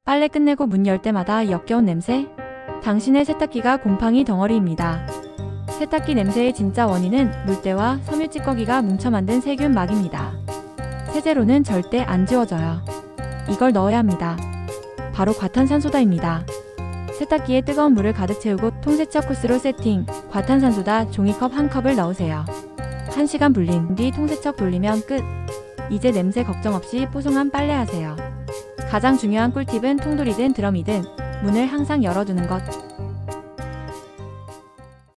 빨래 끝내고 문 열 때마다 역겨운 냄새? 당신의 세탁기가 곰팡이 덩어리입니다. 세탁기 냄새의 진짜 원인은 물때와 섬유 찌꺼기가 뭉쳐 만든 세균막입니다. 세제로는 절대 안 지워져요. 이걸 넣어야 합니다. 바로 과탄산소다입니다. 세탁기에 뜨거운 물을 가득 채우고 통세척 코스로 세팅. 과탄산소다 종이컵 1컵을 넣으세요. 1시간 불린 뒤 통세척 돌리면 끝. 이제 냄새 걱정 없이 뽀송한 빨래하세요. 가장 중요한 꿀팁은 통돌이든 드럼이든 문을 항상 열어두는 것.